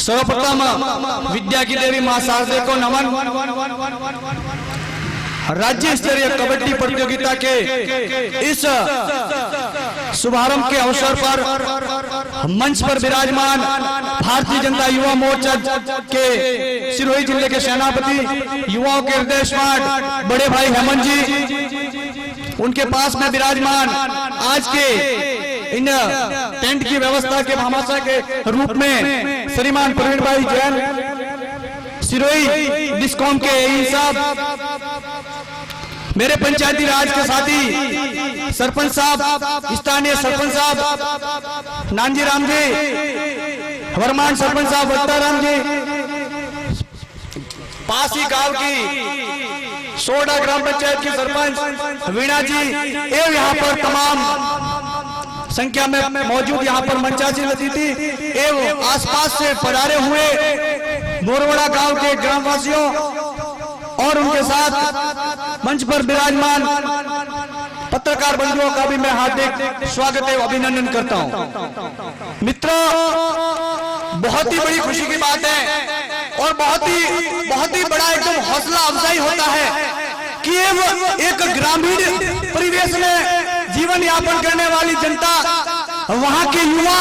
सर्वप्रथम विद्या की देवी मां शारदे को नमन। राज्य स्तरीय कबड्डी प्रतियोगिता के इस शुभारंभ के अवसर पर मंच पर विराजमान भारतीय जनता युवा मोर्चा के सिरोही जिले के सेनापति, युवाओं के हृदय स्मार्ट बड़े भाई हेमंत जी, उनके पास में विराजमान आज के इन टेंट की व्यवस्था के भामाशाह के रूप में श्रीमान प्रवीण भाई जैन, सिरोही डिस्कॉम के एई साहब, मेरे पंचायती राज के साथी सरपंच साहब, स्थानीय सरपंच साहब नानजी राम जी, वर्मान सरपंच साहब वत्ता राम जी, पास ही गांव की सोडा ग्राम पंचायत की सरपंच वीणा जी, एवं यहाँ पर तमाम संख्या में मौजूद यहाँ पर मंचासी अतिथि एवं आसपास से पधारे हुए मोरवड़ा गांव के ग्रामवासियों और उनके साथ मंच पर विराजमान पत्रकार बंधुओं का भी मैं हार्दिक स्वागत एवं अभिनंदन करता हूं। मित्रों, बहुत ही बड़ी खुशी की बात है और बहुत ही बड़ा एकदम हौसला अफजाई होता है कि एक ग्रामीण परिवेश में जीवन यापन करने वाली जनता, वहां के युवा,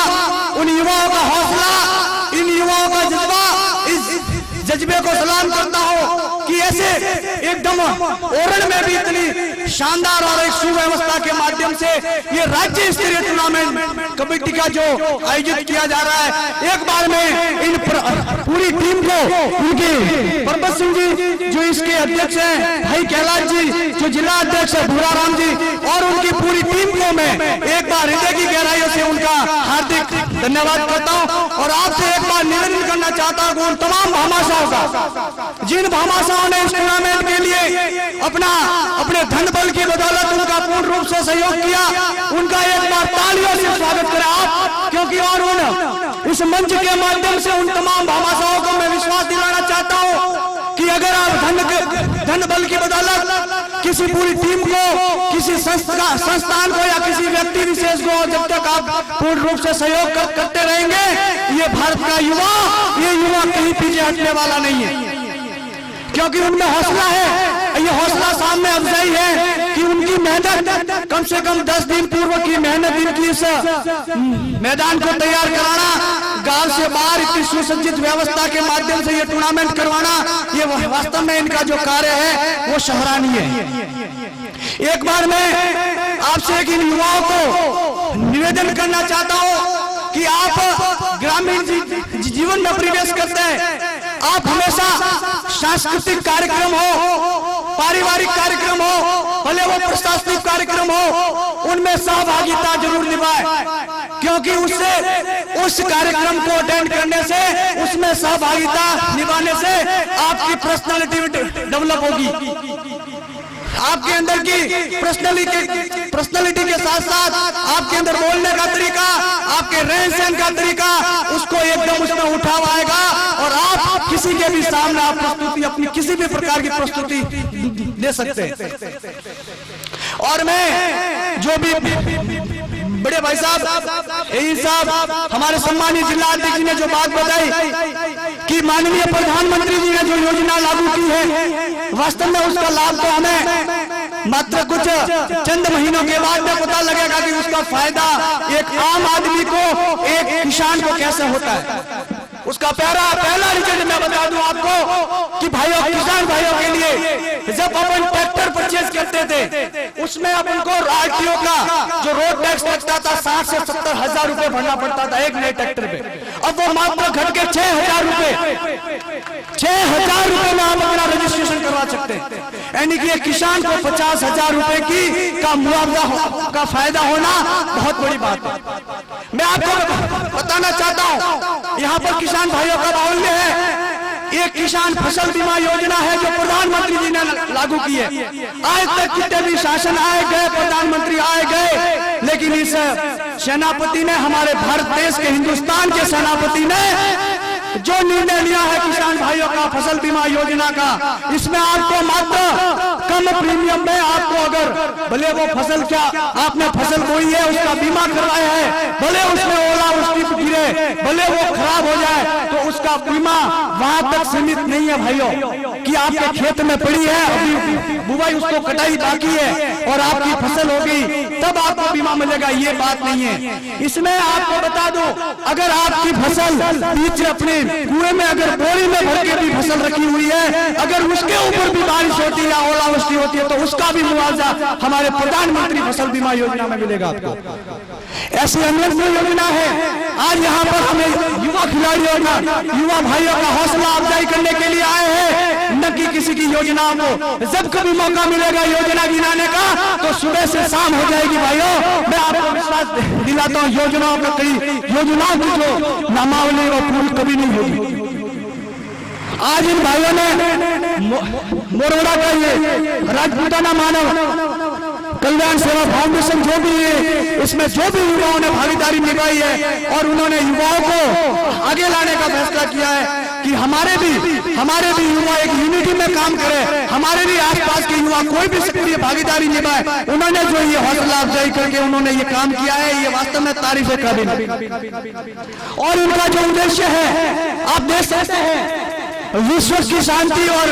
उन युवाओं का हौसला, इन युवाओं का जज्बा, इस जज्बे को सलाम करता हूं कि ऐसे एकदम ओरण में भी इतनी शानदार और एक सुव्यवस्था के माध्यम से ये राज्य स्तरीय टूर्नामेंट कबड्डी का जो आयोजित किया जा रहा है, एक बार में इन पूरी टीम को, उनके परबत सिंह जी जो इसके अध्यक्ष हैं, भाई कैलाश जी जो जिला अध्यक्ष है, भूरा राम जी, और उनकी पूरी टीम को मैं एक बार हृदय की गहराइयों से उनका हार्दिक धन्यवाद करता हूं। और आपसे एक बार निवेदन करना चाहता हूं उन तमाम भामाशाहों का, जिन भामाशाहों ने इस टूर्नामेंट के लिए अपने धन बल की बदौलत उनका पूर्ण रूप से सहयोग किया, उनका एक बार तालियों से स्वागत करें आप, क्योंकि और उस मंच के माध्यम से उन तमाम भामाशाहों को मैं विश्वास दिलाना चाहता हूं कि अगर आप धन बल की बदौलत किसी पूरी टीम को, किसी संस्थान को या किसी व्यक्ति विशेष को जब तक आप पूर्ण रूप से सहयोग करते रहेंगे, ये भारत का ये युवा कहीं पीछे हटने वाला नहीं है, क्योंकि उनमें हौसला है। ये हौसला सामने अफजाई है कि उनकी मेहनत, कम से कम 10 दिन पूर्व की मेहनत, इनकी इस मैदान को तैयार कराना, गांव से बाहर इतनी सुसज्जित व्यवस्था के माध्यम से ये टूर्नामेंट करवाना, ये वास्तव में इनका जो कार्य है वो सराहनीय है। एक बार मैं आपसे इन युवाओं को निवेदन करना चाहता हूं कि आप ग्रामीण जीवन में प्रवेश करते हैं, आप हमेशा सांस्कृतिक कार्यक्रम हो, पारिवारिक कार्यक्रम हो, भले वो प्रशासनिक कार्यक्रम हो, उनमें सहभागिता जरूर निभाएं, क्योंकि उससे, उस कार्यक्रम को अटेंड करने से, उसमें सहभागिता निभाने से आपकी पर्सनालिटी डेवलप होगी। आपके अंदर की पर्सनालिटी के साथ साथ आपके अंदर बोलने का तरीका, आपके रहन सहन का तरीका, उसको एकदम उसमें उठाव आएगा और आप किसी के भी सामने आप प्रस्तुति, अपनी किसी भी प्रकार की प्रस्तुति दे सकते हैं। और मैं जो भी बड़े भाई साहब, एई साहब, हमारे सम्मानित जिला अध्यक्ष ने जो बात बताई कि माननीय प्रधानमंत्री जी ने जो योजना लागू की है, वास्तव में उसका लाभ तो हमें मात्र कुछ चंद महीनों के बाद में पता लगेगा कि उसका फायदा एक आम आदमी को, एक किसान को कैसे होता है। उसका पहला रिजल्ट मैं बता दूं आपको कि भाइयों, किसान भाइयों के लिए जब अपन ट्रैक्टर परचेज करते थे, उसमें अपन को आरटीओ का जो रोड टैक्स लगता था 60 से 70 हजार रुपए भरना पड़ता था एक नए ट्रैक्टर पे, अब वो मात्र घट के 6,000 रुपए में आप अपना रजिस्ट्रेशन करवा सकते हैं। यानी कि एक किसान को 50,000 रुपए का मुआवजा का फायदा होना बहुत बड़ी बात है। मैं आपको बताना चाहता हूं, यहाँ पर किसान भाइयों का बाहुल्य है। एक किसान फसल बीमा योजना है जो प्रधानमंत्री जी ने लागू की है। आज तक कितने भी शासन आए गए, प्रधानमंत्री आए गए, लेकिन इस सेनापति ने, हमारे भारत देश के, हिंदुस्तान के सेनापति ने जो निर्णय लिया है किसान भाइयों का फसल बीमा योजना का, इसमें आपको मात्र कम प्रीमियम में आपको अगर भले वो फसल क्या आपने फसल बोई है उसका बीमा करवाया है, भले उसमें ओलावृष्टि गिरे, भले वो खराब हो जाए, तो उसका बीमा वहां तक सीमित नहीं है भाइयों कि आपके खेत में पड़ी है, अभी बुआई उसको कटाई बाकी है और आपकी फसल होगी तब आपको बीमा मिलेगा, ये बात नहीं है। इसमें आपको बता दो, अगर आपकी फसल बीच अपने कुएं में अगर बोरी में भर के भी फसल रखी हुई है, अगर उसके ऊपर भी बारिश होती है या ओलावृष्टि होती है तो उसका भी मुआवजा हमारे प्रधानमंत्री फसल बीमा योजना में मिलेगा आपको। ऐसी अनेक योजना है। आज यहाँ पर हमें युवा खिलाड़ियों का, युवा भाइयों का हौसला अफजाई करने के लिए आए हैं, न कि किसी की योजनाओं को। जब कभी मौका मिलेगा योजना गिनाने का तो सुबह से शाम हो जाएगी भाइयों। मैं आपको विश्वास दिलाता हूँ योजनाओं का कई योजनाओं की जो नामावली वो पूरी कभी नहीं होगी। आज इन भाइयों ने मोरवाड़ा का ये राजपूताना मानव कल्याण सेवा फाउंडेशन जो भी है, इसमें जो भी युवाओं ने भागीदारी निभाई है और उन्होंने युवाओं को आगे लाने का फैसला किया है कि हमारे भी युवा एक यूनिटी में काम करें, हमारे भी आसपास के युवा कोई भी सक्रिय भागीदारी निभाए। उन्होंने जो ये हौसला अफजाई करके उन्होंने ये काम किया है, ये वास्तव में तारीफ काबिल है। और उनका जो उद्देश्य है आप देख सकते हैं, विश्व की शांति और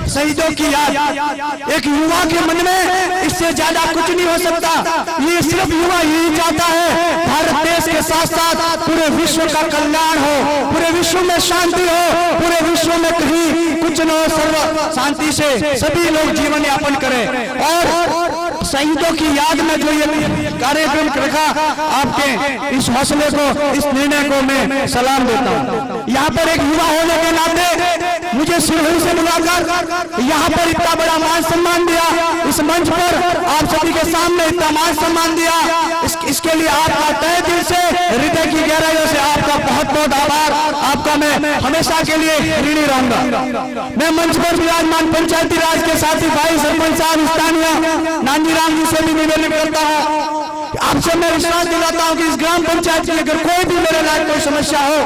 शहीदों की याद। एक युवा के मन में इससे ज्यादा कुछ नहीं हो सकता। ये सिर्फ युवा यही चाहता है भारत देश के साथ साथ पूरे विश्व का कल्याण हो, पूरे विश्व में शांति हो, पूरे विश्व में कहीं कुछ न हो, सर्व शांति से सभी लोग जीवन यापन करें। और शहीदों की याद में जो ये कार्यक्रम रखा, आपके इस हौसले को, इस निर्णय को मैं सलाम देता हूँ। यहाँ पर एक युवा होने के नाते मुझे सिरहुई से बुलाकर यहाँ पर इतना बड़ा मान सम्मान दिया, इस मंच पर आप सभी के सामने इतना मान सम्मान दिया, इसके लिए आपका तहे दिल से, हृदय की गहराइयों से आपका बहुत बहुत आभार। आपका मैं हमेशा के लिए ऋणी रहूंगा। मैं मंच पर विराजमान पंचायती राज के साथी भाई सरपंच साहब स्थानीय नांदीराम जी से भी निवेदन करता हूँ, आपसे मैं विश्वास दिलाता हूँ कि इस ग्राम पंचायत की अगर कोई भी मेरे लायक कोई समस्या हो,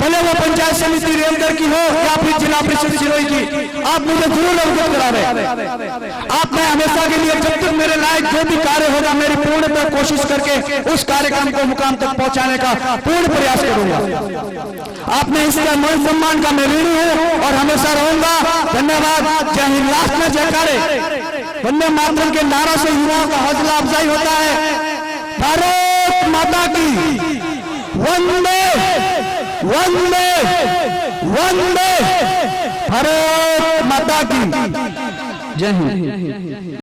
भले वो पंचायत समिति रेलगर की हो या फिर जिला परिषद सिरोही की, आप मुझे जरूर अवगत करावे। आप मैं हमेशा के लिए जब तक मेरे लायक जो भी कार्य होगा मेरी पूर्णतः कोशिश करके उस कार्यक्रम को मुकाम तक पहुंचाने का पूर्ण प्रयास करूंगा। आपने इसका मान सम्मान का मैं ऋणी हूँ और हमेशा रहूंगा। धन्यवाद। जय हिंद। लास्ट में जयकारे वंदे मातरम के नारा से युवाओं का हौसला अफजाई होता है। भारत माता की वंदे वंदे वंदे, भारत माता की जय हिंद।